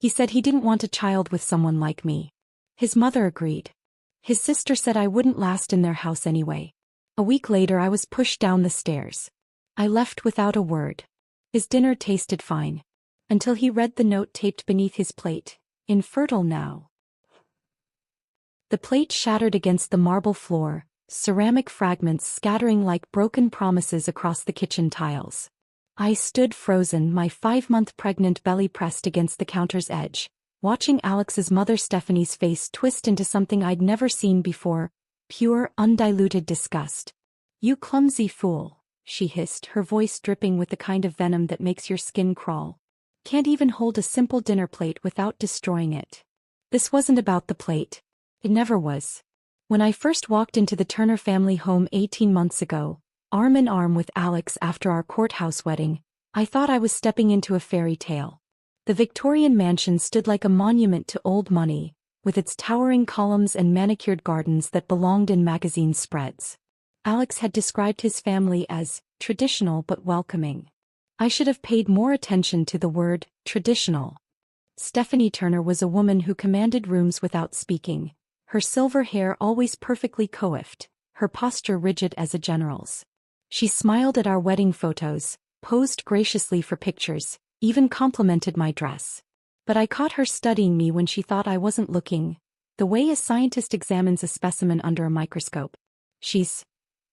He said he didn't want a child with someone like me. His mother agreed. His sister said I wouldn't last in their house anyway. A week later I was pushed down the stairs. I left without a word. His dinner tasted fine. Until he read the note taped beneath his plate. Infertile now. The plate shattered against the marble floor, ceramic fragments scattering like broken promises across the kitchen tiles. I stood frozen, my 5-month pregnant belly pressed against the counter's edge, watching Alex's mother Stephanie's face twist into something I'd never seen before, pure, undiluted disgust. "You clumsy fool," she hissed, her voice dripping with the kind of venom that makes your skin crawl. "Can't even hold a simple dinner plate without destroying it." This wasn't about the plate. It never was. When I first walked into the Turner family home 18 months ago, arm in arm with Alex after our courthouse wedding, I thought I was stepping into a fairy tale. The Victorian mansion stood like a monument to old money, with its towering columns and manicured gardens that belonged in magazine spreads. Alex had described his family as traditional but welcoming. I should have paid more attention to the word traditional. Stephanie Turner was a woman who commanded rooms without speaking, her silver hair always perfectly coiffed, her posture rigid as a general's. She smiled at our wedding photos, posed graciously for pictures, even complimented my dress. But I caught her studying me when she thought I wasn't looking, the way a scientist examines a specimen under a microscope. "She's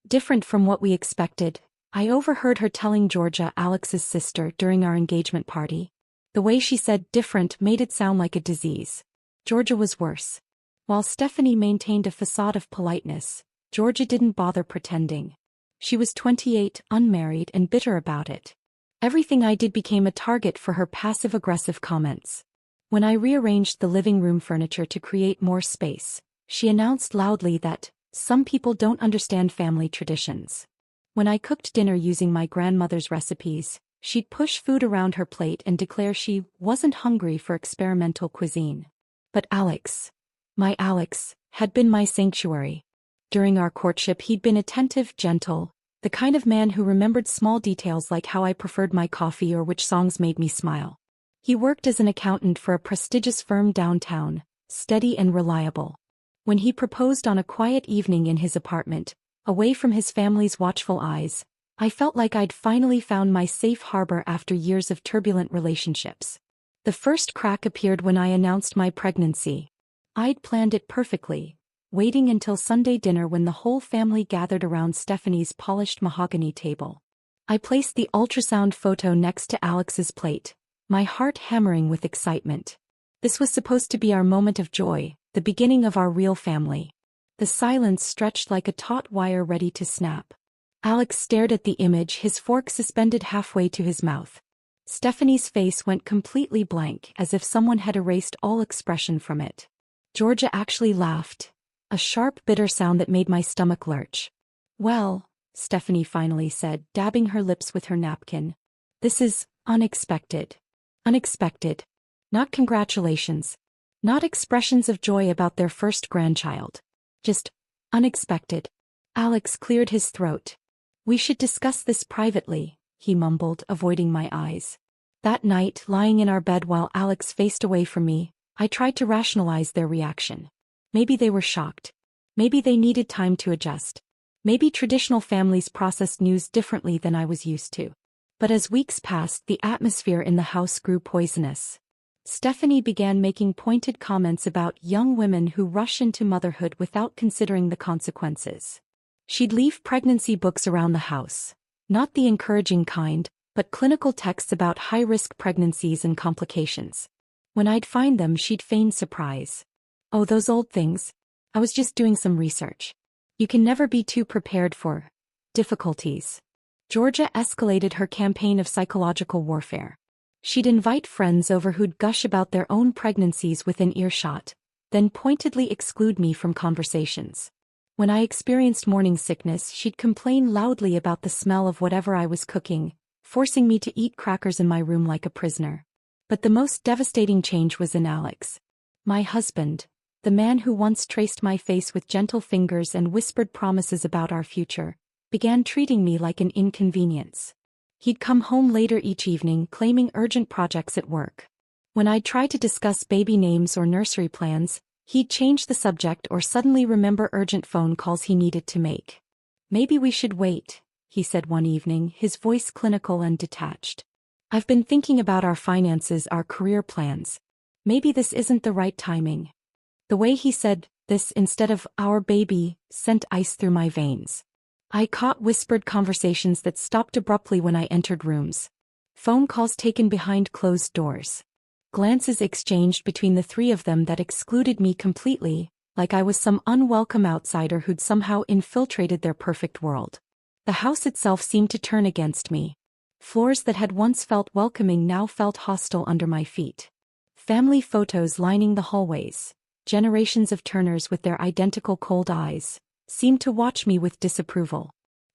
different from what we expected," I overheard her telling Georgia, Alex's sister, during our engagement party. The way she said different made it sound like a disease. Georgia was worse. While Stephanie maintained a facade of politeness, Georgia didn't bother pretending. She was 28, unmarried, and bitter about it. Everything I did became a target for her passive-aggressive comments. When I rearranged the living room furniture to create more space, she announced loudly that some people don't understand family traditions. When I cooked dinner using my grandmother's recipes, she'd push food around her plate and declare she wasn't hungry for experimental cuisine. But Alex, my Alex, had been my sanctuary. During our courtship he'd been attentive, gentle, the kind of man who remembered small details like how I preferred my coffee or which songs made me smile. He worked as an accountant for a prestigious firm downtown, steady and reliable. When he proposed on a quiet evening in his apartment, away from his family's watchful eyes, I felt like I'd finally found my safe harbor after years of turbulent relationships. The first crack appeared when I announced my pregnancy. I'd planned it perfectly, waiting until Sunday dinner when the whole family gathered around Stephanie's polished mahogany table. I placed the ultrasound photo next to Alex's plate, my heart hammering with excitement. This was supposed to be our moment of joy, the beginning of our real family. The silence stretched like a taut wire ready to snap. Alex stared at the image, his fork suspended halfway to his mouth. Stephanie's face went completely blank, as if someone had erased all expression from it. Georgia actually laughed, a sharp, bitter sound that made my stomach lurch. "Well," Stephanie finally said, dabbing her lips with her napkin, "this is unexpected." Unexpected. Not congratulations. Not expressions of joy about their first grandchild. Just unexpected. Alex cleared his throat. "We should discuss this privately," he mumbled, avoiding my eyes. That night, lying in our bed while Alex faced away from me, I tried to rationalize their reaction. Maybe they were shocked. Maybe they needed time to adjust. Maybe traditional families processed news differently than I was used to. But as weeks passed, the atmosphere in the house grew poisonous. Stephanie began making pointed comments about young women who rush into motherhood without considering the consequences. She'd leave pregnancy books around the house, not the encouraging kind, but clinical texts about high-risk pregnancies and complications. When I'd find them, she'd feign surprise. "Oh, those old things. I was just doing some research." You can never be too prepared for difficulties. Georgia escalated her campaign of psychological warfare. She'd invite friends over who'd gush about their own pregnancies within earshot, then pointedly exclude me from conversations. When I experienced morning sickness, she'd complain loudly about the smell of whatever I was cooking, forcing me to eat crackers in my room like a prisoner. But the most devastating change was in Alex. My husband, the man who once traced my face with gentle fingers and whispered promises about our future, began treating me like an inconvenience. He'd come home later each evening claiming urgent projects at work. When I'd try to discuss baby names or nursery plans, he'd change the subject or suddenly remember urgent phone calls he needed to make. "Maybe we should wait," he said one evening, his voice clinical and detached. "I've been thinking about our finances, our career plans. Maybe this isn't the right timing." The way he said this instead of "our baby" sent ice through my veins. I caught whispered conversations that stopped abruptly when I entered rooms. Phone calls taken behind closed doors. Glances exchanged between the three of them that excluded me completely, like I was some unwelcome outsider who'd somehow infiltrated their perfect world. The house itself seemed to turn against me. Floors that had once felt welcoming now felt hostile under my feet. Family photos lining the hallways, generations of Turners with their identical cold eyes, seemed to watch me with disapproval.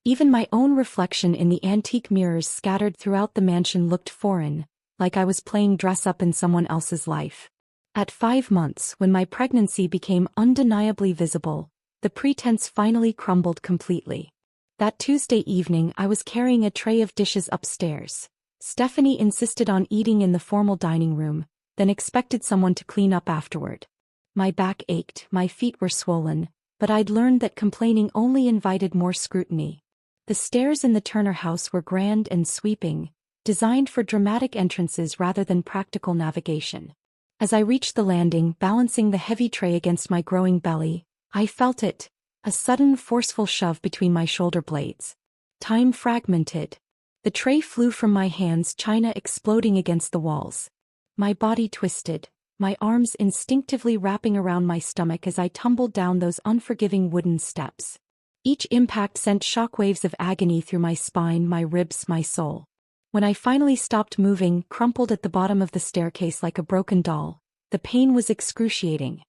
Even my own reflection in the antique mirrors scattered throughout the mansion looked foreign, like I was playing dress-up in someone else's life. At 5 months, when my pregnancy became undeniably visible, the pretense finally crumbled completely. That Tuesday evening I was carrying a tray of dishes upstairs. Stephanie insisted on eating in the formal dining room, then expected someone to clean up afterward. My back ached, my feet were swollen, but I'd learned that complaining only invited more scrutiny. The stairs in the Turner house were grand and sweeping, designed for dramatic entrances rather than practical navigation. As I reached the landing, balancing the heavy tray against my growing belly, I felt it, a sudden forceful shove between my shoulder blades. Time fragmented. The tray flew from my hands, china exploding against the walls. My body twisted, my arms instinctively wrapping around my stomach as I tumbled down those unforgiving wooden steps. Each impact sent shockwaves of agony through my spine, my ribs, my soul. When I finally stopped moving, crumpled at the bottom of the staircase like a broken doll, the pain was excruciating.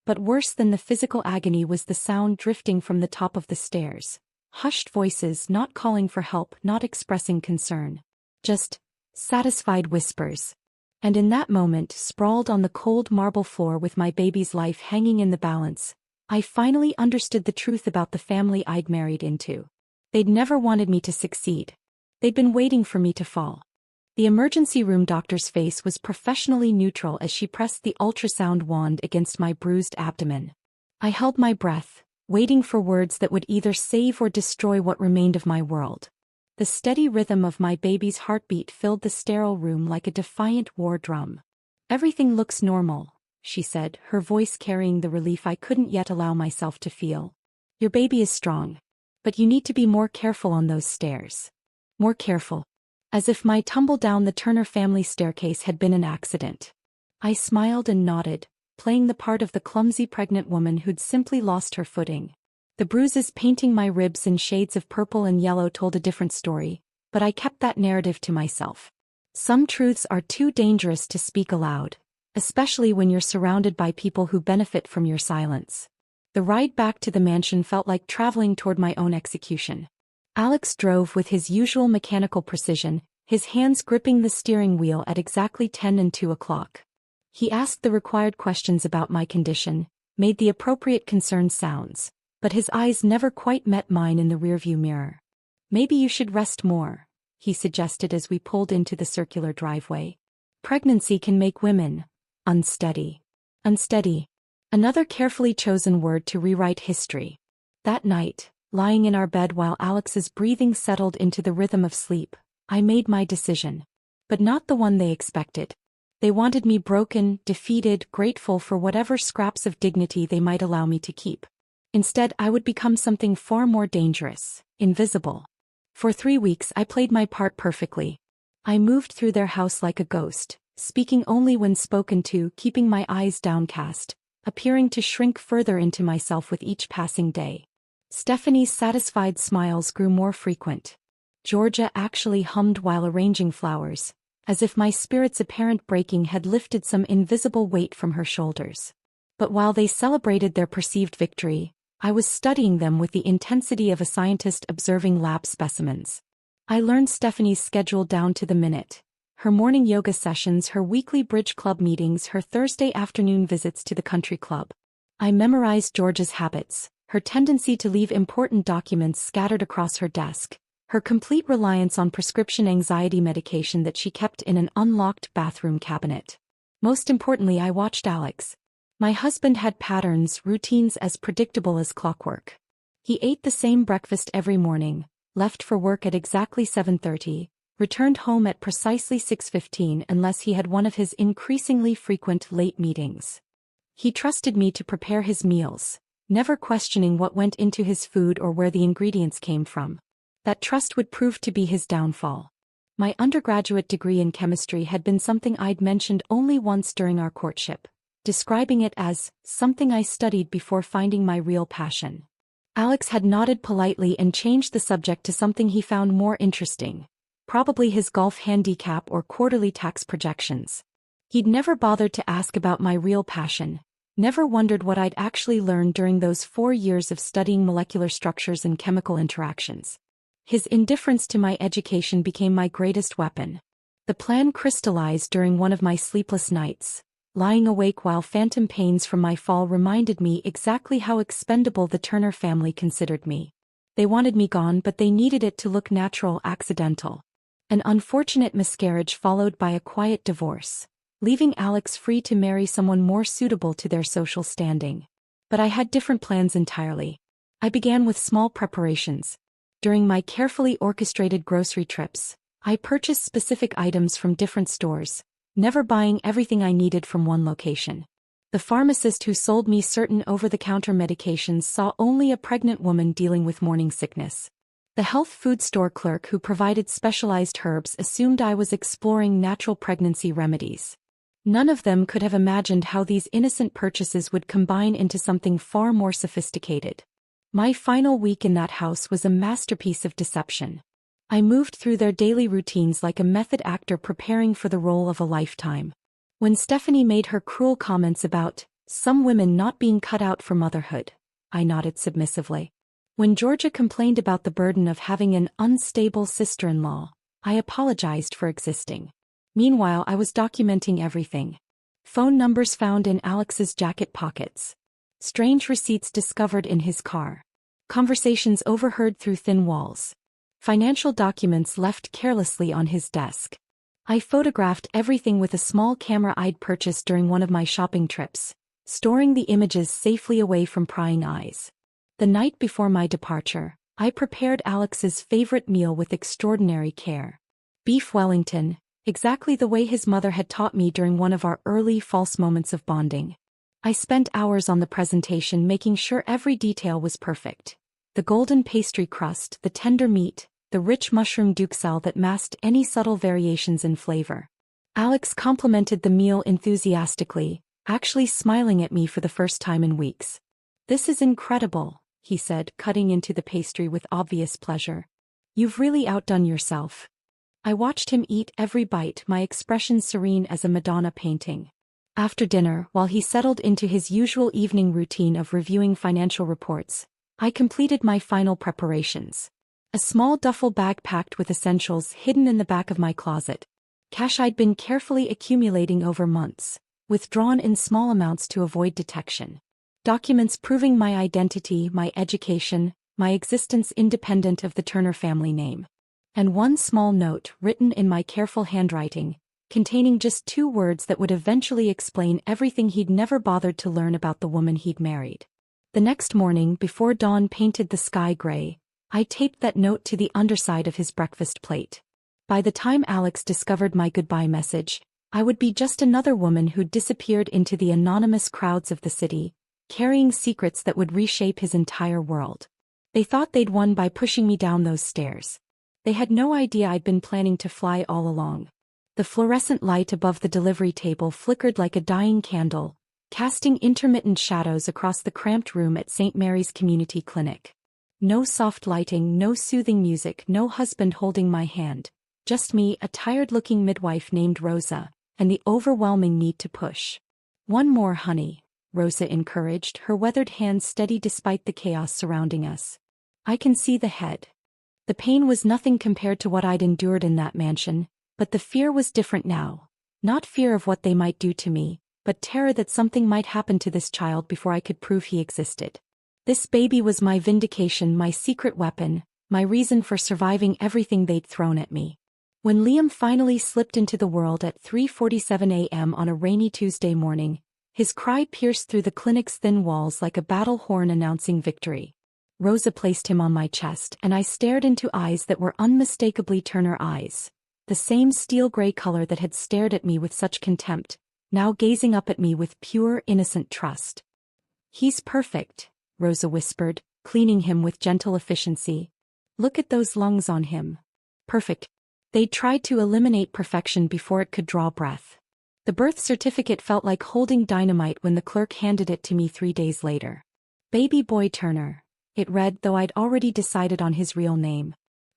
But worse than the physical agony was the sound drifting from the top of the stairs. Hushed voices, not calling for help, not expressing concern. Just satisfied whispers. And in that moment, sprawled on the cold marble floor with my baby's life hanging in the balance, I finally understood the truth about the family I'd married into. They'd never wanted me to succeed. They'd been waiting for me to fall. The emergency room doctor's face was professionally neutral as she pressed the ultrasound wand against my bruised abdomen. I held my breath, waiting for words that would either save or destroy what remained of my world. The steady rhythm of my baby's heartbeat filled the sterile room like a defiant war drum. "Everything looks normal," she said, her voice carrying the relief I couldn't yet allow myself to feel. "Your baby is strong. But you need to be more careful on those stairs. More careful." As if my tumble down the Turner family staircase had been an accident. I smiled and nodded, playing the part of the clumsy pregnant woman who'd simply lost her footing. The bruises painting my ribs in shades of purple and yellow told a different story, but I kept that narrative to myself. Some truths are too dangerous to speak aloud, especially when you're surrounded by people who benefit from your silence. The ride back to the mansion felt like traveling toward my own execution. Alex drove with his usual mechanical precision, his hands gripping the steering wheel at exactly 10 and 2 o'clock. He asked the required questions about my condition, made the appropriate concerned sounds, but his eyes never quite met mine in the rearview mirror. "Maybe you should rest more," he suggested as we pulled into the circular driveway. "Pregnancy can make women unsteady." Unsteady. Another carefully chosen word to rewrite history. That night, lying in our bed while Alex's breathing settled into the rhythm of sleep, I made my decision. But not the one they expected. They wanted me broken, defeated, grateful for whatever scraps of dignity they might allow me to keep. Instead, I would become something far more dangerous, invisible. For 3 weeks I played my part perfectly. I moved through their house like a ghost, speaking only when spoken to, keeping my eyes downcast, appearing to shrink further into myself with each passing day. Stephanie's satisfied smiles grew more frequent. Georgia actually hummed while arranging flowers, as if my spirit's apparent breaking had lifted some invisible weight from her shoulders. But while they celebrated their perceived victory, I was studying them with the intensity of a scientist observing lab specimens. I learned Stephanie's schedule down to the minute. Her morning yoga sessions, her weekly bridge club meetings, her Thursday afternoon visits to the country club. I memorized Georgia's habits, her tendency to leave important documents scattered across her desk, her complete reliance on prescription anxiety medication that she kept in an unlocked bathroom cabinet. Most importantly, I watched Alex. My husband had patterns, routines as predictable as clockwork. He ate the same breakfast every morning, left for work at exactly 7:30, returned home at precisely 6:15 unless he had one of his increasingly frequent late meetings. He trusted me to prepare his meals, never questioning what went into his food or where the ingredients came from. That trust would prove to be his downfall. My undergraduate degree in chemistry had been something I'd mentioned only once during our courtship, describing it as something I studied before finding my real passion. Alex had nodded politely and changed the subject to something he found more interesting, probably his golf handicap or quarterly tax projections. He'd never bothered to ask about my real passion, never wondered what I'd actually learned during those 4 years of studying molecular structures and chemical interactions. His indifference to my education became my greatest weapon. The plan crystallized during one of my sleepless nights. Lying awake while phantom pains from my fall reminded me exactly how expendable the Turner family considered me. They wanted me gone, but they needed it to look natural, accidental. An unfortunate miscarriage followed by a quiet divorce, leaving Alex free to marry someone more suitable to their social standing. But I had different plans entirely. I began with small preparations. During my carefully orchestrated grocery trips, I purchased specific items from different stores, never buying everything I needed from one location. The pharmacist who sold me certain over-the-counter medications saw only a pregnant woman dealing with morning sickness. The health food store clerk who provided specialized herbs assumed I was exploring natural pregnancy remedies. None of them could have imagined how these innocent purchases would combine into something far more sophisticated. My final week in that house was a masterpiece of deception. I moved through their daily routines like a method actor preparing for the role of a lifetime. When Stephanie made her cruel comments about some women not being cut out for motherhood, I nodded submissively. When Georgia complained about the burden of having an unstable sister-in-law, I apologized for existing. Meanwhile, I was documenting everything. Phone numbers found in Alex's jacket pockets. Strange receipts discovered in his car. Conversations overheard through thin walls. Financial documents left carelessly on his desk. I photographed everything with a small camera I'd purchased during one of my shopping trips, storing the images safely away from prying eyes. The night before my departure, I prepared Alex's favorite meal with extraordinary care. Beef Wellington, exactly the way his mother had taught me during one of our early false moments of bonding. I spent hours on the presentation making sure every detail was perfect. The golden pastry crust, the tender meat, the rich mushroom duxelle that masked any subtle variations in flavor. Alex complimented the meal enthusiastically, actually smiling at me for the first time in weeks. "This is incredible," he said, cutting into the pastry with obvious pleasure. "You've really outdone yourself." I watched him eat every bite, my expression serene as a Madonna painting. After dinner, while he settled into his usual evening routine of reviewing financial reports, I completed my final preparations. A small duffel bag packed with essentials hidden in the back of my closet. Cash I'd been carefully accumulating over months, withdrawn in small amounts to avoid detection. Documents proving my identity, my education, my existence independent of the Turner family name. And one small note written in my careful handwriting, containing just 2 words that would eventually explain everything he'd never bothered to learn about the woman he'd married. The next morning, before dawn painted the sky gray, I taped that note to the underside of his breakfast plate. By the time Alex discovered my goodbye message, I would be just another woman who'd disappeared into the anonymous crowds of the city, carrying secrets that would reshape his entire world. They thought they'd won by pushing me down those stairs. They had no idea I'd been planning to fly all along. The fluorescent light above the delivery table flickered like a dying candle, casting intermittent shadows across the cramped room at St. Mary's Community Clinic. No soft lighting, no soothing music, no husband holding my hand. Just me, a tired-looking midwife named Rosa, and the overwhelming need to push. "One more, honey," Rosa encouraged, her weathered hands steady despite the chaos surrounding us. "I can see the head." The pain was nothing compared to what I'd endured in that mansion, but the fear was different now. Not fear of what they might do to me, but terror that something might happen to this child before I could prove he existed. This baby was my vindication, my secret weapon, my reason for surviving everything they'd thrown at me. When Liam finally slipped into the world at 3:47 a.m. on a rainy Tuesday morning, his cry pierced through the clinic's thin walls like a battle horn announcing victory. Rosa placed him on my chest and I stared into eyes that were unmistakably Turner eyes, the same steel-gray color that had stared at me with such contempt, now gazing up at me with pure, innocent trust. "He's perfect," Rosa whispered, cleaning him with gentle efficiency. "Look at those lungs on him. Perfect." They tried to eliminate perfection before it could draw breath. The birth certificate felt like holding dynamite when the clerk handed it to me 3 days later. "Baby boy Turner," it read, though I'd already decided on his real name.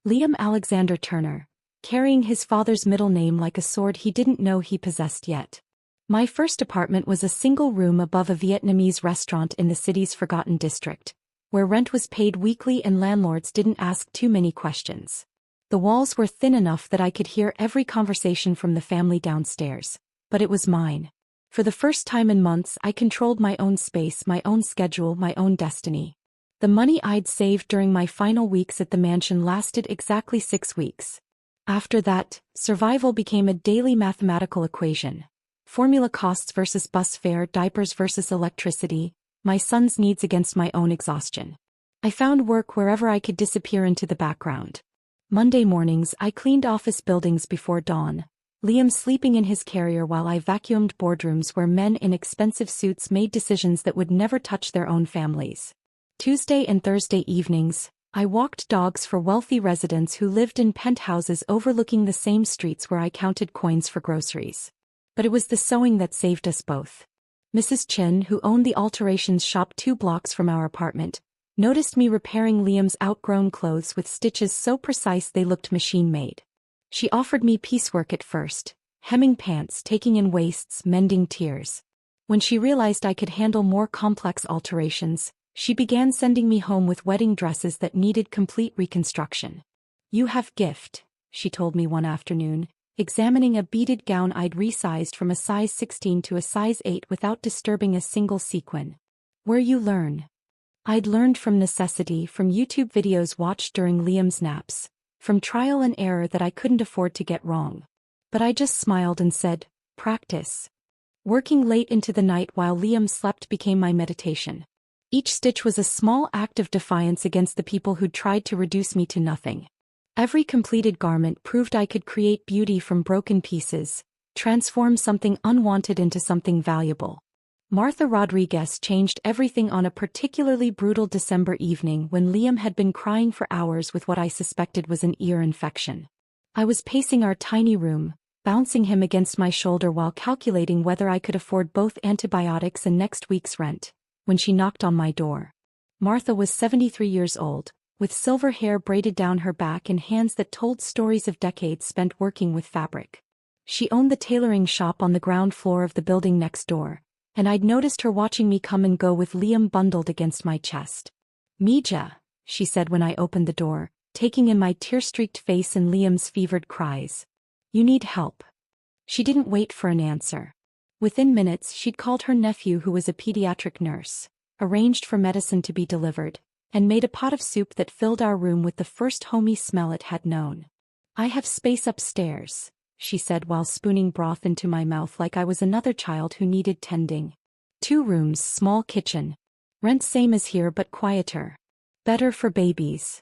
Liam Alexander Turner, carrying his father's middle name like a sword he didn't know he possessed yet. My first apartment was a single room above a Vietnamese restaurant in the city's forgotten district, where rent was paid weekly and landlords didn't ask too many questions. The walls were thin enough that I could hear every conversation from the family downstairs, but it was mine. For the first time in months, I controlled my own space, my own schedule, my own destiny. The money I'd saved during my final weeks at the mansion lasted exactly 6 weeks. After that, survival became a daily mathematical equation. Formula: costs versus bus fare, diapers versus electricity, my son's needs against my own exhaustion. I found work wherever I could disappear into the background. Monday mornings I cleaned office buildings before dawn, Liam sleeping in his carrier while I vacuumed boardrooms where men in expensive suits made decisions that would never touch their own families. Tuesday and Thursday evenings, I walked dogs for wealthy residents who lived in penthouses overlooking the same streets where I counted coins for groceries. But it was the sewing that saved us both. Mrs. Chin, who owned the alterations shop 2 blocks from our apartment, noticed me repairing Liam's outgrown clothes with stitches so precise they looked machine-made. She offered me piecework at first, hemming pants, taking in waists, mending tiers. When she realized I could handle more complex alterations, she began sending me home with wedding dresses that needed complete reconstruction. "You have gift," she told me one afternoon, examining a beaded gown I'd resized from a size 16 to a size 8 without disturbing a single sequin. "Where you learn?" I'd learned from necessity, from YouTube videos watched during Liam's naps, from trial and error that I couldn't afford to get wrong. But I just smiled and said, "Practice." Working late into the night while Liam slept became my meditation. Each stitch was a small act of defiance against the people who'd tried to reduce me to nothing. Every completed garment proved I could create beauty from broken pieces, transform something unwanted into something valuable. Martha Rodriguez changed everything on a particularly brutal December evening when Liam had been crying for hours with what I suspected was an ear infection. I was pacing our tiny room, bouncing him against my shoulder while calculating whether I could afford both antibiotics and next week's rent, when she knocked on my door. Martha was 73 years old, with silver hair braided down her back and hands that told stories of decades spent working with fabric. She owned the tailoring shop on the ground floor of the building next door, and I'd noticed her watching me come and go with Liam bundled against my chest. "Mija," she said when I opened the door, taking in my tear-streaked face and Liam's fevered cries. "You need help." She didn't wait for an answer. Within minutes she'd called her nephew, who was a pediatric nurse, arranged for medicine to be delivered, and made a pot of soup that filled our room with the first homey smell it had known. "I have space upstairs," she said while spooning broth into my mouth like I was another child who needed tending. 2 rooms, small kitchen. Rent same as here but quieter. Better for babies.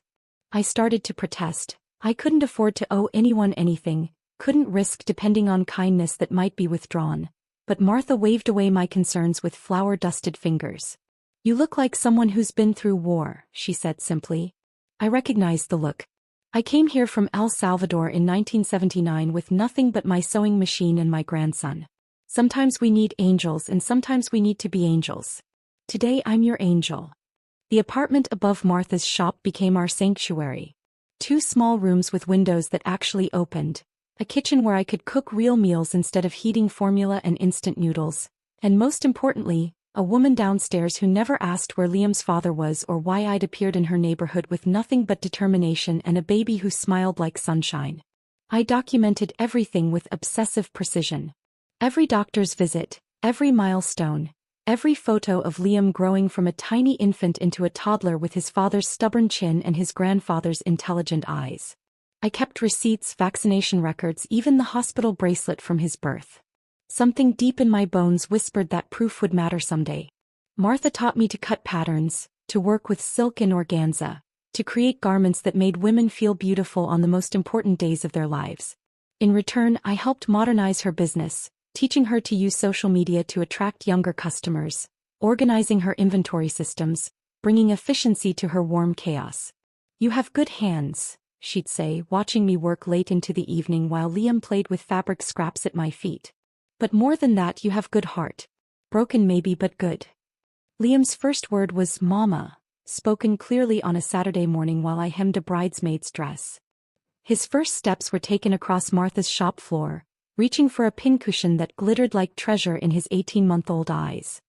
I started to protest. I couldn't afford to owe anyone anything, couldn't risk depending on kindness that might be withdrawn. But Martha waved away my concerns with flour-dusted fingers. "You look like someone who's been through war," she said simply. I recognized the look. I came here from El Salvador in 1979 with nothing but my sewing machine and my grandson. Sometimes we need angels and sometimes we need to be angels. Today I'm your angel. The apartment above Martha's shop became our sanctuary. 2 small rooms with windows that actually opened, a kitchen where I could cook real meals instead of heating formula and instant noodles, and most importantly, a woman downstairs who never asked where Liam's father was or why I'd appeared in her neighborhood with nothing but determination and a baby who smiled like sunshine. I documented everything with obsessive precision. Every doctor's visit, every milestone, every photo of Liam growing from a tiny infant into a toddler with his father's stubborn chin and his grandfather's intelligent eyes. I kept receipts, vaccination records, even the hospital bracelet from his birth. Something deep in my bones whispered that proof would matter someday. Martha taught me to cut patterns, to work with silk and organza, to create garments that made women feel beautiful on the most important days of their lives. In return, I helped modernize her business, teaching her to use social media to attract younger customers, organizing her inventory systems, bringing efficiency to her warm chaos. "You have good hands," she'd say, watching me work late into the evening while Liam played with fabric scraps at my feet. "But more than that, you have good heart. Broken maybe, but good." Liam's first word was "Mama," spoken clearly on a Saturday morning while I hemmed a bridesmaid's dress. His first steps were taken across Martha's shop floor, reaching for a pincushion that glittered like treasure in his 18-month-old eyes.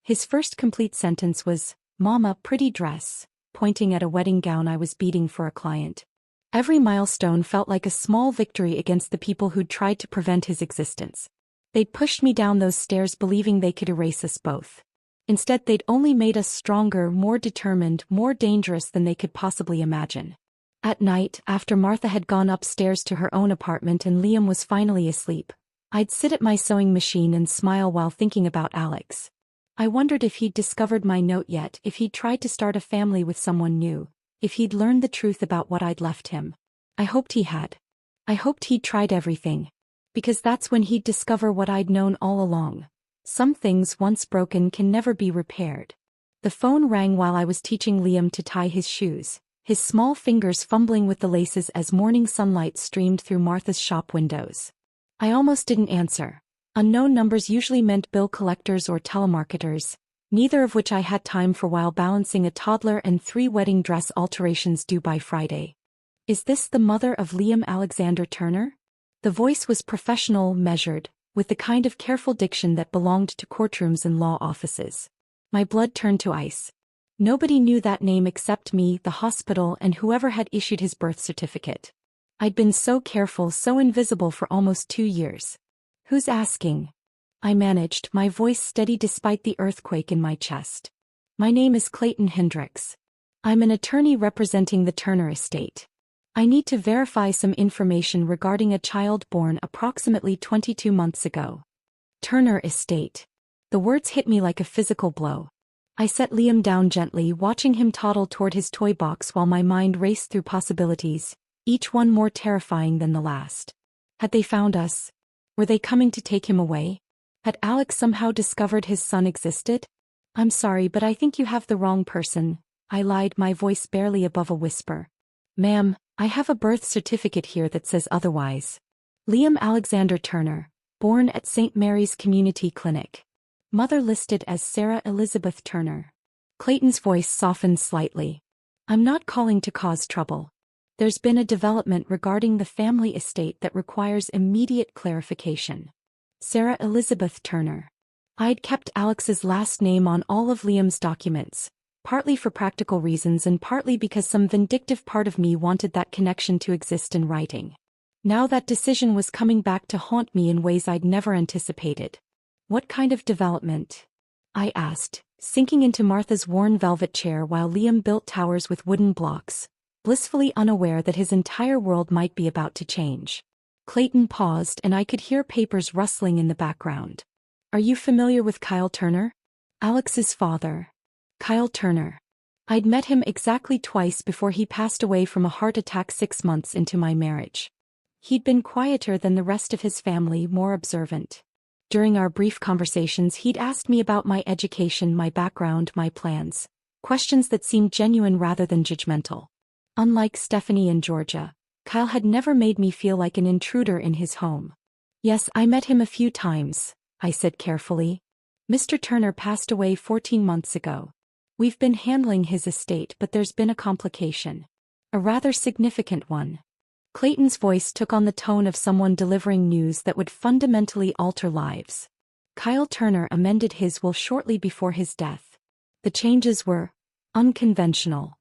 His first complete sentence was, "Mama, pretty dress," pointing at a wedding gown I was beading for a client. Every milestone felt like a small victory against the people who'd tried to prevent his existence. They'd pushed me down those stairs believing they could erase us both. Instead, they'd only made us stronger, more determined, more dangerous than they could possibly imagine. At night, after Martha had gone upstairs to her own apartment and Liam was finally asleep, I'd sit at my sewing machine and smile while thinking about Alex. I wondered if he'd discovered my note yet, if he'd tried to start a family with someone new, if he'd learned the truth about what I'd left him. I hoped he had. I hoped he'd tried everything. Because that's when he'd discover what I'd known all along. Some things once broken can never be repaired. The phone rang while I was teaching Liam to tie his shoes, his small fingers fumbling with the laces as morning sunlight streamed through Martha's shop windows. I almost didn't answer. Unknown numbers usually meant bill collectors or telemarketers, neither of which I had time for while balancing a toddler and 3 wedding dress alterations due by Friday. "Is this the mother of Liam Alexander Turner?" The voice was professional, measured, with the kind of careful diction that belonged to courtrooms and law offices. My blood turned to ice. Nobody knew that name except me, the hospital, and whoever had issued his birth certificate. I'd been so careful, so invisible for almost 2 years. "Who's asking?" I managed, my voice steady despite the earthquake in my chest. "My name is Clayton Hendricks. I'm an attorney representing the Turner estate. I need to verify some information regarding a child born approximately 22 months ago." Turner estate. The words hit me like a physical blow. I set Liam down gently, watching him toddle toward his toy box while my mind raced through possibilities, each one more terrifying than the last. Had they found us? Were they coming to take him away? Had Alex somehow discovered his son existed? "I'm sorry, but I think you have the wrong person," I lied, my voice barely above a whisper. "Ma'am, I have a birth certificate here that says otherwise. Liam Alexander Turner, born at St. Mary's Community Clinic. Mother listed as Sarah Elizabeth Turner." Clayton's voice softened slightly. "I'm not calling to cause trouble. There's been a development regarding the family estate that requires immediate clarification. Sarah Elizabeth Turner." I'd kept Alex's last name on all of Liam's documents, partly for practical reasons and partly because some vindictive part of me wanted that connection to exist in writing. Now that decision was coming back to haunt me in ways I'd never anticipated. "What kind of development?" I asked, sinking into Martha's worn velvet chair while Liam built towers with wooden blocks, blissfully unaware that his entire world might be about to change. Clayton paused and I could hear papers rustling in the background. "Are you familiar with Kyle Turner? Alex's father." Kyle Turner. I'd met him exactly twice before he passed away from a heart attack 6 months into my marriage. He'd been quieter than the rest of his family, more observant. During our brief conversations, he'd asked me about my education, my background, my plans, questions that seemed genuine rather than judgmental. Unlike Stephanie and Georgia, Kyle had never made me feel like an intruder in his home. "Yes, I met him a few times," I said carefully. "Mr. Turner passed away 14 months ago. We've been handling his estate, but there's been a complication. A rather significant one." Clayton's voice took on the tone of someone delivering news that would fundamentally alter lives. Kyle Turner amended his will shortly before his death. The changes were unconventional.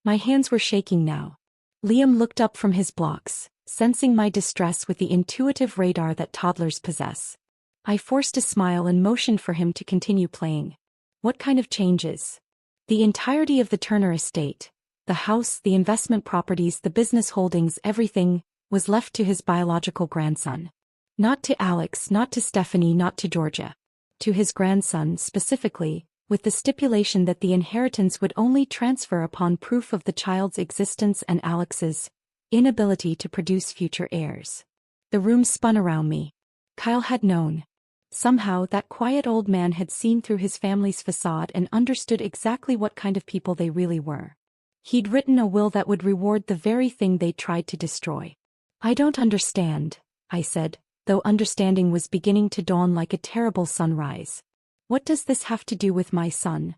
My hands were shaking now. Liam looked up from his blocks, sensing my distress with the intuitive radar that toddlers possess. I forced a smile and motioned for him to continue playing. "What kind of changes?" "The entirety of the Turner estate, The house, the investment properties, the business holdings, everything was left to his biological grandson. Not to Alex, not to Stephanie, not to Georgia. To his grandson specifically, with the stipulation that the inheritance would only transfer upon proof of the child's existence and Alex's inability to produce future heirs. The room spun around me. Kyle had known. Somehow that quiet old man had seen through his family's facade and understood exactly what kind of people they really were. He'd written a will that would reward the very thing they tried to destroy. I don't understand, I said, though understanding was beginning to dawn like a terrible sunrise. What does this have to do with my son?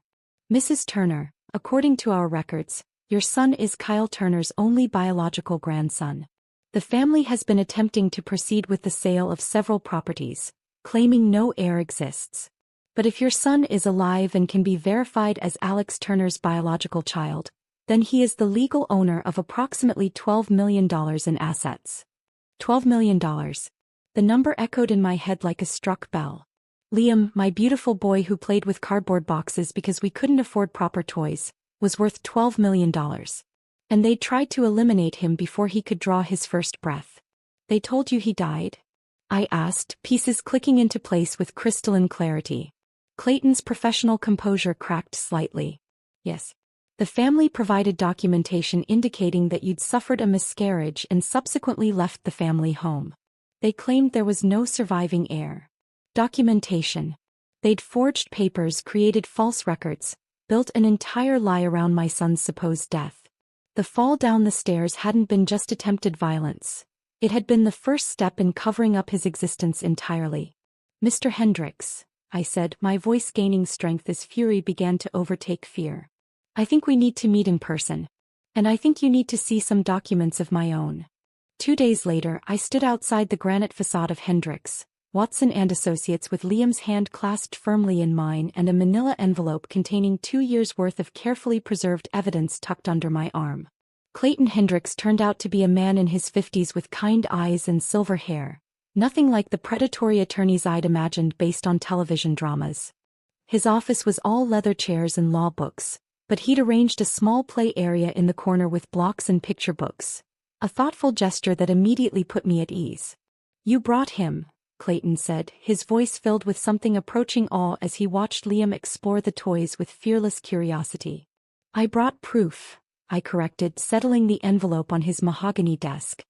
Mrs. Turner, according to our records, your son is Kyle Turner's only biological grandson. The family has been attempting to proceed with the sale of several properties, claiming no heir exists. But if your son is alive and can be verified as Alex Turner's biological child, then he is the legal owner of approximately $12 million in assets. $12 million. The number echoed in my head like a struck bell. Liam, my beautiful boy who played with cardboard boxes because we couldn't afford proper toys, was worth $12 million. And they tried to eliminate him before he could draw his first breath. They told you he died? I asked, pieces clicking into place with crystalline clarity. Clayton's professional composure cracked slightly. Yes. The family provided documentation indicating that you'd suffered a miscarriage and subsequently left the family home. They claimed there was no surviving heir. Documentation. They'd forged papers, created false records, built an entire lie around my son's supposed death. The fall down the stairs hadn't been just attempted violence. It had been the first step in covering up his existence entirely. Mr. Hendricks, I said, my voice gaining strength as fury began to overtake fear. I think we need to meet in person. And I think you need to see some documents of my own. 2 days later, I stood outside the granite facade of Hendricks, Watson and Associates with Liam's hand clasped firmly in mine and a manila envelope containing 2 years' worth of carefully preserved evidence tucked under my arm. Clayton Hendricks turned out to be a man in his 50s with kind eyes and silver hair, nothing like the predatory attorneys I'd imagined based on television dramas. His office was all leather chairs and law books, but he'd arranged a small play area in the corner with blocks and picture books, a thoughtful gesture that immediately put me at ease. You brought him, Clayton said, his voice filled with something approaching awe as he watched Liam explore the toys with fearless curiosity. I brought proof, I corrected, settling the envelope on his mahogany desk.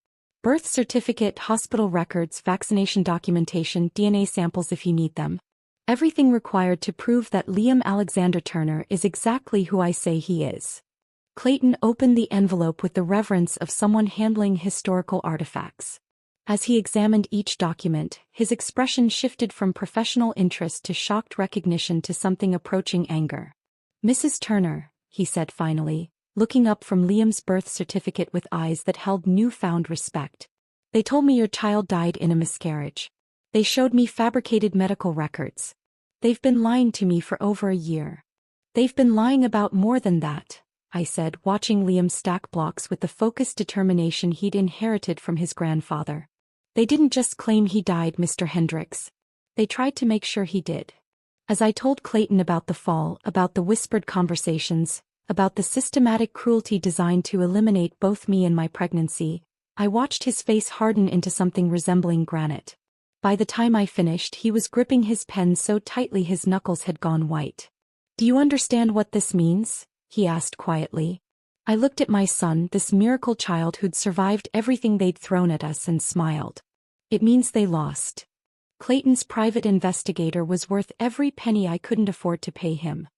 Birth certificate, hospital records, vaccination documentation, DNA samples if you need them. Everything required to prove that Liam Alexander Turner is exactly who I say he is. Clayton opened the envelope with the reverence of someone handling historical artifacts. As he examined each document, his expression shifted from professional interest to shocked recognition to something approaching anger. Mrs. Turner, he said finally, looking up from Liam's birth certificate with eyes that held newfound respect. They told me your child died in a miscarriage. They showed me fabricated medical records. They've been lying to me for over a year. They've been lying about more than that, I said, watching Liam stack blocks with the focused determination he'd inherited from his grandfather. They didn't just claim he died, Mr. Hendricks. They tried to make sure he did. As I told Clayton about the fall, about the whispered conversations, about the systematic cruelty designed to eliminate both me and my pregnancy, I watched his face harden into something resembling granite. By the time I finished, he was gripping his pen so tightly his knuckles had gone white. Do you understand what this means? He asked quietly. I looked at my son, this miracle child who'd survived everything they'd thrown at us, and smiled. It means they lost. Clayton's private investigator was worth every penny I couldn't afford to pay him.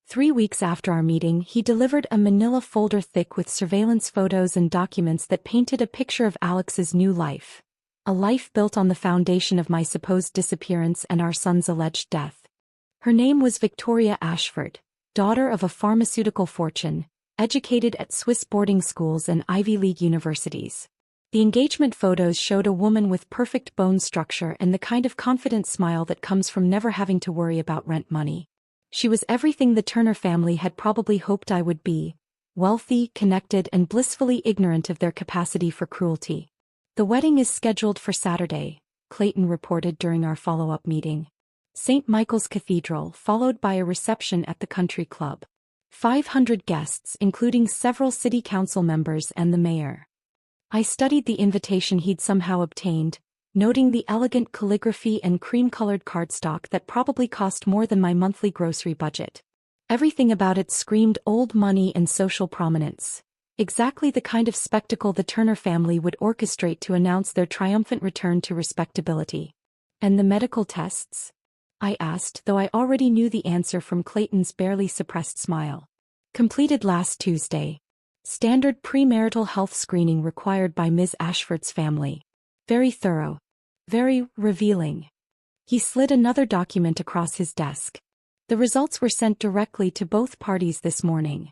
3 weeks after our meeting, he delivered a manila folder thick with surveillance photos and documents that painted a picture of Alex's new life. A life built on the foundation of my supposed disappearance and our son's alleged death. Her name was Victoria Ashford, daughter of a pharmaceutical fortune, educated at Swiss boarding schools and Ivy League universities. The engagement photos showed a woman with perfect bone structure and the kind of confident smile that comes from never having to worry about rent money. She was everything the Turner family had probably hoped I would be: wealthy, connected, and blissfully ignorant of their capacity for cruelty. The wedding is scheduled for Saturday, Clayton reported during our follow-up meeting. St. Michael's Cathedral, followed by a reception at the country club. 500 guests, including several city council members and the mayor. I studied the invitation he'd somehow obtained, noting the elegant calligraphy and cream-colored cardstock that probably cost more than my monthly grocery budget. Everything about it screamed old money and social prominence. Exactly the kind of spectacle the Turner family would orchestrate to announce their triumphant return to respectability. And the medical tests? I asked, though I already knew the answer from Clayton's barely suppressed smile. Completed last Tuesday. Standard premarital health screening required by Ms. Ashford's family. Very thorough. Very revealing. He slid another document across his desk. The results were sent directly to both parties this morning.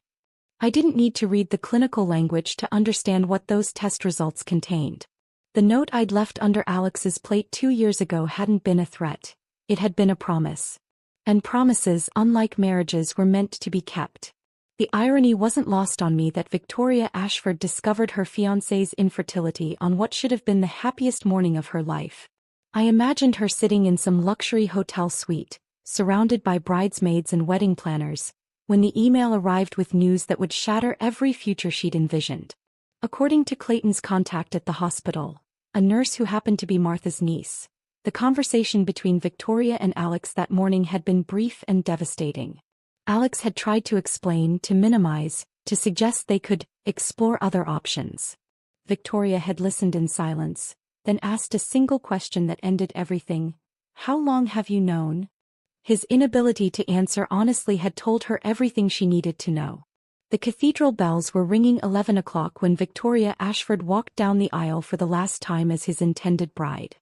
I didn't need to read the clinical language to understand what those test results contained. The note I'd left under Alex's plate 2 years ago hadn't been a threat. It had been a promise. And promises, unlike marriages, were meant to be kept. The irony wasn't lost on me that Victoria Ashford discovered her fiancé's infertility on what should have been the happiest morning of her life. I imagined her sitting in some luxury hotel suite, surrounded by bridesmaids and wedding planners, when the email arrived with news that would shatter every future she'd envisioned. According to Clayton's contact at the hospital, a nurse who happened to be Martha's niece, the conversation between Victoria and Alex that morning had been brief and devastating. Alex had tried to explain, to minimize, to suggest they could explore other options. Victoria had listened in silence, then asked a single question that ended everything. How long have you known? His inability to answer honestly had told her everything she needed to know. The cathedral bells were ringing 11 o'clock when Victoria Ashford walked down the aisle for the last time as his intended bride.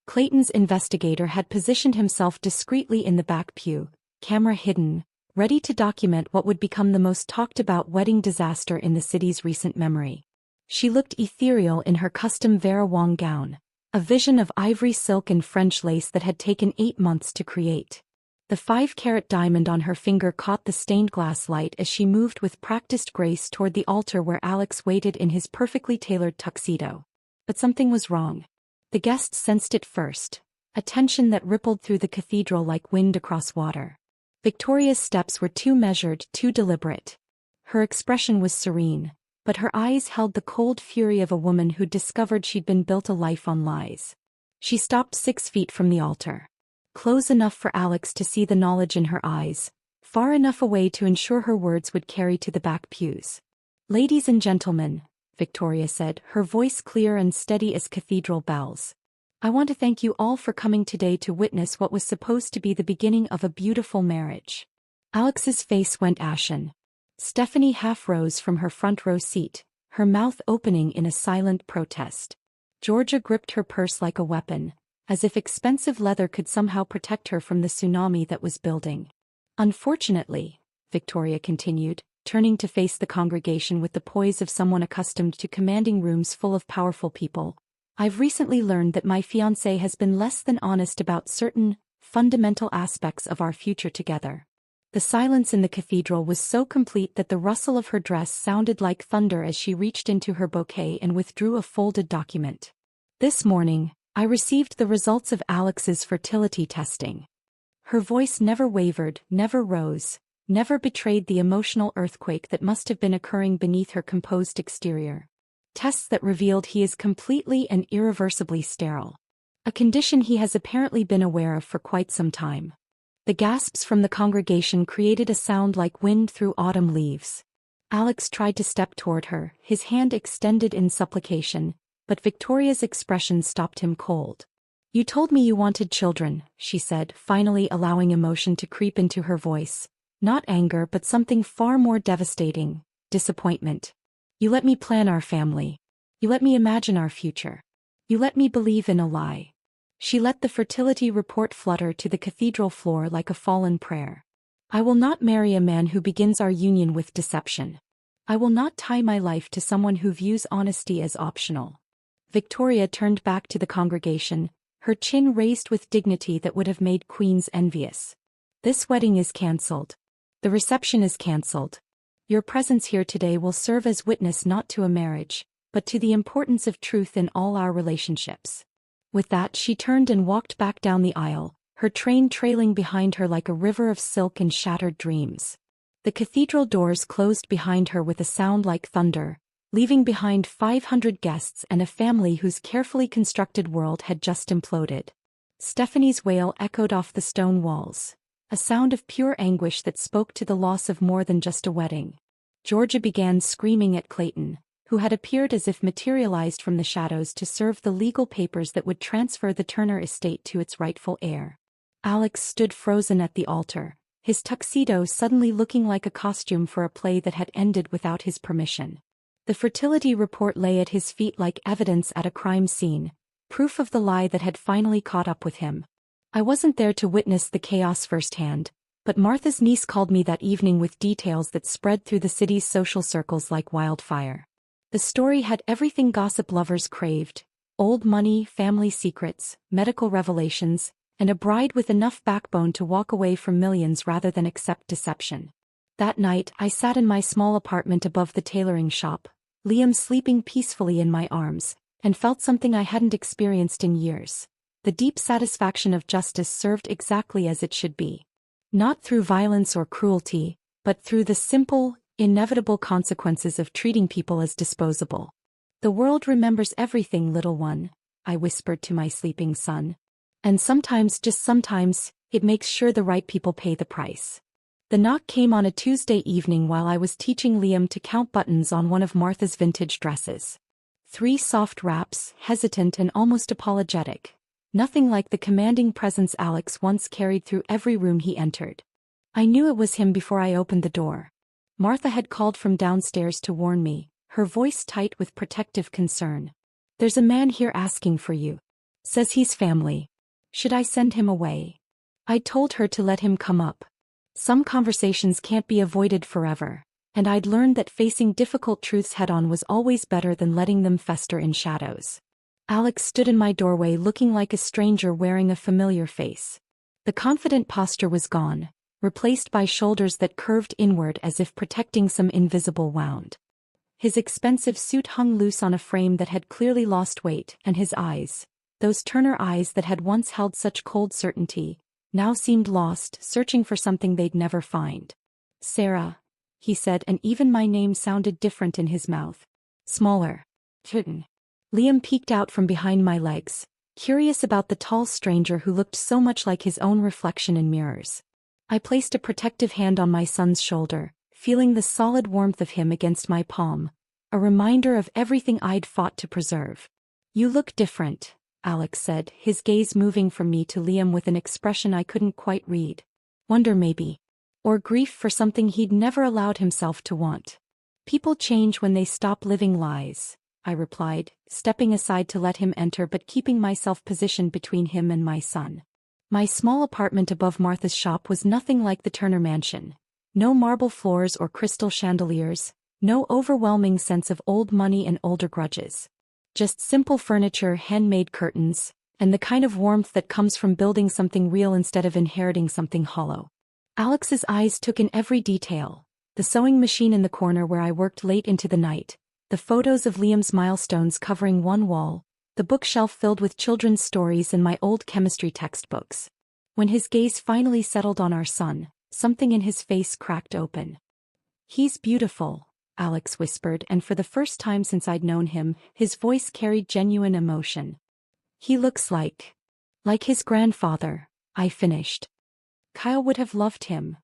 Clayton's investigator had positioned himself discreetly in the back pew, camera hidden, ready to document what would become the most talked-about wedding disaster in the city's recent memory. She looked ethereal in her custom Vera Wang gown, a vision of ivory silk and French lace that had taken 8 months to create. The 5-carat diamond on her finger caught the stained glass light as she moved with practiced grace toward the altar where Alex waited in his perfectly tailored tuxedo. But something was wrong. The guests sensed it first, a tension that rippled through the cathedral like wind across water. Victoria's steps were too measured, too deliberate. Her expression was serene, but her eyes held the cold fury of a woman who'd discovered she'd been built a life on lies. She stopped 6 feet from the altar. Close enough for Alex to see the knowledge in her eyes, far enough away to ensure her words would carry to the back pews. "Ladies and gentlemen," Victoria said, her voice clear and steady as cathedral bells. "I want to thank you all for coming today to witness what was supposed to be the beginning of a beautiful marriage." Alex's face went ashen. Stephanie half rose from her front row seat, her mouth opening in a silent protest. Georgia gripped her purse like a weapon, as if expensive leather could somehow protect her from the tsunami that was building. "Unfortunately," Victoria continued, turning to face the congregation with the poise of someone accustomed to commanding rooms full of powerful people, "I've recently learned that my fiancé has been less than honest about certain fundamental aspects of our future together." The silence in the cathedral was so complete that the rustle of her dress sounded like thunder as she reached into her bouquet and withdrew a folded document. "This morning, I received the results of Alex's fertility testing." Her voice never wavered, never rose, never betrayed the emotional earthquake that must have been occurring beneath her composed exterior. Tests that revealed he is completely and irreversibly sterile. A condition he has apparently been aware of for quite some time. The gasps from the congregation created a sound like wind through autumn leaves. Alex tried to step toward her, his hand extended in supplication, but Victoria's expression stopped him cold. "You told me you wanted children," she said, finally allowing emotion to creep into her voice. Not anger, but something far more devastating: disappointment. "You let me plan our family. You let me imagine our future. You let me believe in a lie." She let the fertility report flutter to the cathedral floor like a fallen prayer. "I will not marry a man who begins our union with deception. I will not tie my life to someone who views honesty as optional." Victoria turned back to the congregation, her chin raised with dignity that would have made queens envious. "This wedding is cancelled. The reception is cancelled. Your presence here today will serve as witness not to a marriage, but to the importance of truth in all our relationships." With that, she turned and walked back down the aisle, her train trailing behind her like a river of silk and shattered dreams. The cathedral doors closed behind her with a sound like thunder, leaving behind 500 guests and a family whose carefully constructed world had just imploded. Stephanie's wail echoed off the stone walls, a sound of pure anguish that spoke to the loss of more than just a wedding. Georgia began screaming at Clayton, who had appeared as if materialized from the shadows to serve the legal papers that would transfer the Turner estate to its rightful heir. Alex stood frozen at the altar, his tuxedo suddenly looking like a costume for a play that had ended without his permission. The fertility report lay at his feet like evidence at a crime scene, proof of the lie that had finally caught up with him. I wasn't there to witness the chaos firsthand, but Martha's niece called me that evening with details that spread through the city's social circles like wildfire. The story had everything gossip lovers craved: old money, family secrets, medical revelations, and a bride with enough backbone to walk away from millions rather than accept deception. That night, I sat in my small apartment above the tailoring shop, Liam sleeping peacefully in my arms, and felt something I hadn't experienced in years: the deep satisfaction of justice served exactly as it should be. Not through violence or cruelty, but through the simple, inevitable consequences of treating people as disposable. "The world remembers everything, little one," I whispered to my sleeping son. "And sometimes, just sometimes, it makes sure the right people pay the price." The knock came on a Tuesday evening while I was teaching Liam to count buttons on one of Martha's vintage dresses. 3 soft raps, hesitant and almost apologetic. Nothing like the commanding presence Alex once carried through every room he entered. I knew it was him before I opened the door. Martha had called from downstairs to warn me, her voice tight with protective concern. "There's a man here asking for you. Says he's family. Should I send him away?" I told her to let him come up. Some conversations can't be avoided forever, and I'd learned that facing difficult truths head-on was always better than letting them fester in shadows. Alex stood in my doorway looking like a stranger wearing a familiar face. The confident posture was gone, replaced by shoulders that curved inward as if protecting some invisible wound. His expensive suit hung loose on a frame that had clearly lost weight, and his eyes, those Turner eyes that had once held such cold certainty, now seemed lost, searching for something they'd never find. "Sarah," he said, and even my name sounded different in his mouth. Smaller. Kitten. Liam peeked out from behind my legs, curious about the tall stranger who looked so much like his own reflection in mirrors. I placed a protective hand on my son's shoulder, feeling the solid warmth of him against my palm, a reminder of everything I'd fought to preserve. "You look different," Alex said, his gaze moving from me to Liam with an expression I couldn't quite read. Wonder maybe. Or grief for something he'd never allowed himself to want. "People change when they stop living lies," I replied, stepping aside to let him enter but keeping myself positioned between him and my son. My small apartment above Martha's shop was nothing like the Turner mansion. No marble floors or crystal chandeliers, no overwhelming sense of old money and older grudges. Just simple furniture, handmade curtains, and the kind of warmth that comes from building something real instead of inheriting something hollow. Alex's eyes took in every detail: the sewing machine in the corner where I worked late into the night, the photos of Liam's milestones covering one wall, the bookshelf filled with children's stories and my old chemistry textbooks. When his gaze finally settled on our son, something in his face cracked open. "He's beautiful," Alex whispered, and for the first time since I'd known him, his voice carried genuine emotion. "He looks like his grandfather," I finished. "Kyle would have loved him."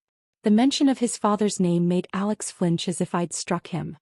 The mention of his father's name made Alex flinch as if I'd struck him.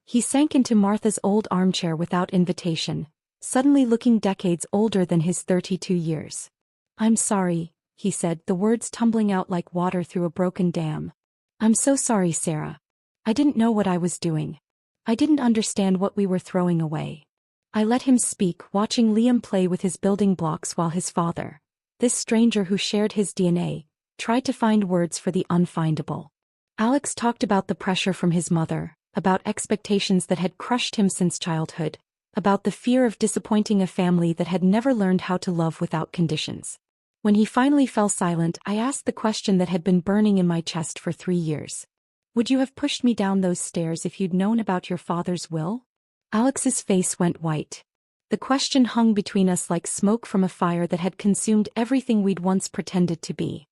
He sank into Martha's old armchair without invitation, suddenly looking decades older than his 32 years. "I'm sorry," he said, the words tumbling out like water through a broken dam. "I'm so sorry, Sarah. I didn't know what I was doing. I didn't understand what we were throwing away." I let him speak, watching Liam play with his building blocks while his father, this stranger who shared his DNA, tried to find words for the unfindable. Alex talked about the pressure from his mother, about expectations that had crushed him since childhood, about the fear of disappointing a family that had never learned how to love without conditions. When he finally fell silent, I asked the question that had been burning in my chest for 3 years. "Would you have pushed me down those stairs if you'd known about your father's will?" Alex's face went white. The question hung between us like smoke from a fire that had consumed everything we'd once pretended to be.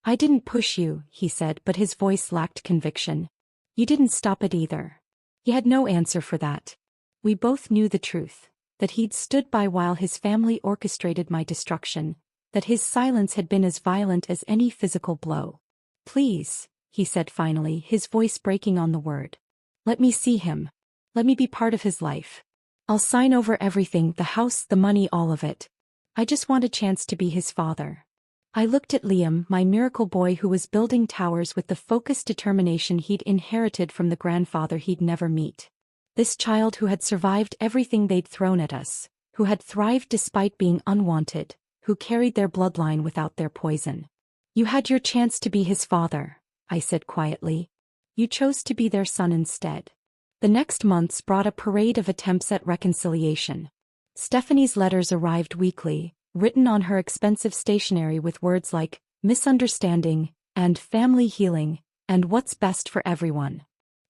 I didn't push you, he said, but his voice lacked conviction. You didn't stop it either. He had no answer for that. We both knew the truth, that he'd stood by while his family orchestrated my destruction, that his silence had been as violent as any physical blow. Please, he said finally, his voice breaking on the word. Let me see him. Let me be part of his life. I'll sign over everything, the house, the money, all of it. I just want a chance to be his father. I looked at Liam, my miracle boy who was building towers with the focused determination he'd inherited from the grandfather he'd never meet. This child who had survived everything they'd thrown at us, who had thrived despite being unwanted, who carried their bloodline without their poison. You had your chance to be his father, I said quietly. You chose to be their son instead. The next months brought a parade of attempts at reconciliation. Stephanie's letters arrived weekly, written on her expensive stationery with words like misunderstanding, and family healing, and what's best for everyone.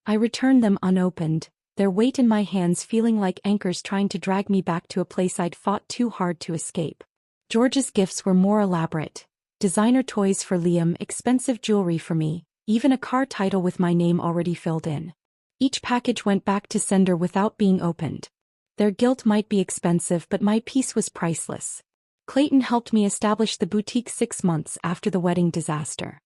I returned them unopened, their weight in my hands feeling like anchors trying to drag me back to a place I'd fought too hard to escape. George's gifts were more elaborate. Designer toys for Liam, expensive jewelry for me, even a car title with my name already filled in. Each package went back to sender without being opened. Their guilt might be expensive, but my peace was priceless. Clayton helped me establish the boutique 6 months after the wedding disaster.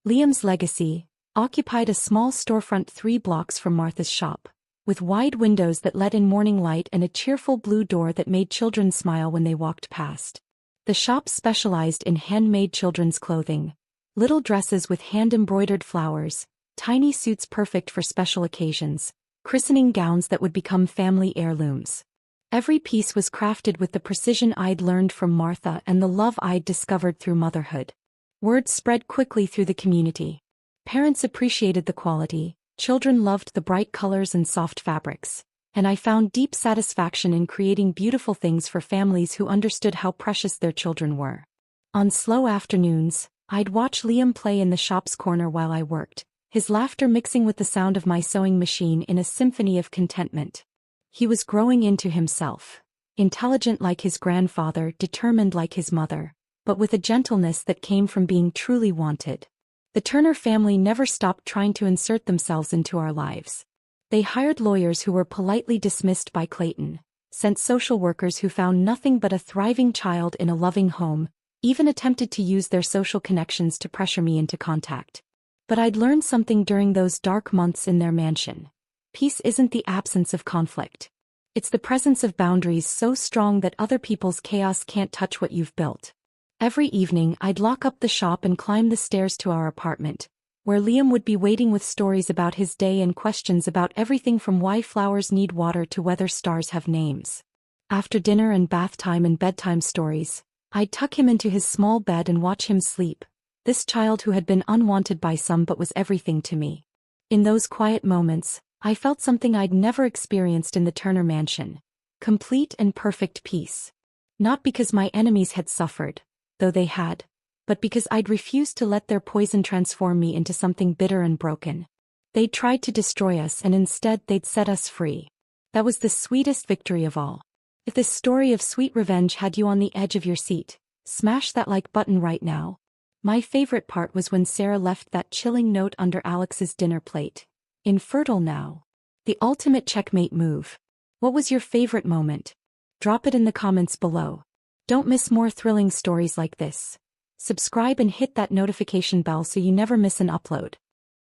Liam's legacy occupied a small storefront 3 blocks from Martha's shop, with wide windows that let in morning light and a cheerful blue door that made children smile when they walked past. The shop specialized in handmade children's clothing, little dresses with hand-embroidered flowers, tiny suits perfect for special occasions, christening gowns that would become family heirlooms. Every piece was crafted with the precision I'd learned from Martha and the love I'd discovered through motherhood. Word spread quickly through the community. Parents appreciated the quality, children loved the bright colors and soft fabrics, and I found deep satisfaction in creating beautiful things for families who understood how precious their children were. On slow afternoons, I'd watch Liam play in the shop's corner while I worked, his laughter mixing with the sound of my sewing machine in a symphony of contentment. He was growing into himself, intelligent like his grandfather, determined like his mother, but with a gentleness that came from being truly wanted. The Turner family never stopped trying to insert themselves into our lives. They hired lawyers who were politely dismissed by Clayton, sent social workers who found nothing but a thriving child in a loving home, even attempted to use their social connections to pressure me into contact. But I'd learned something during those dark months in their mansion. Peace isn't the absence of conflict. It's the presence of boundaries so strong that other people's chaos can't touch what you've built. Every evening I'd lock up the shop and climb the stairs to our apartment, where Liam would be waiting with stories about his day and questions about everything from why flowers need water to whether stars have names. After dinner and bath time and bedtime stories, I'd tuck him into his small bed and watch him sleep, this child who had been unwanted by some but was everything to me. In those quiet moments, I felt something I'd never experienced in the Turner mansion, complete and perfect peace. Not because my enemies had suffered, though they had, but because I'd refused to let their poison transform me into something bitter and broken. They'd tried to destroy us and instead they'd set us free. That was the sweetest victory of all. If this story of sweet revenge had you on the edge of your seat, smash that like button right now. My favorite part was when Sarah left that chilling note under Alex's dinner plate. Infertile now. The ultimate checkmate move. What was your favorite moment? Drop it in the comments below. Don't miss more thrilling stories like this. Subscribe and hit that notification bell so you never miss an upload.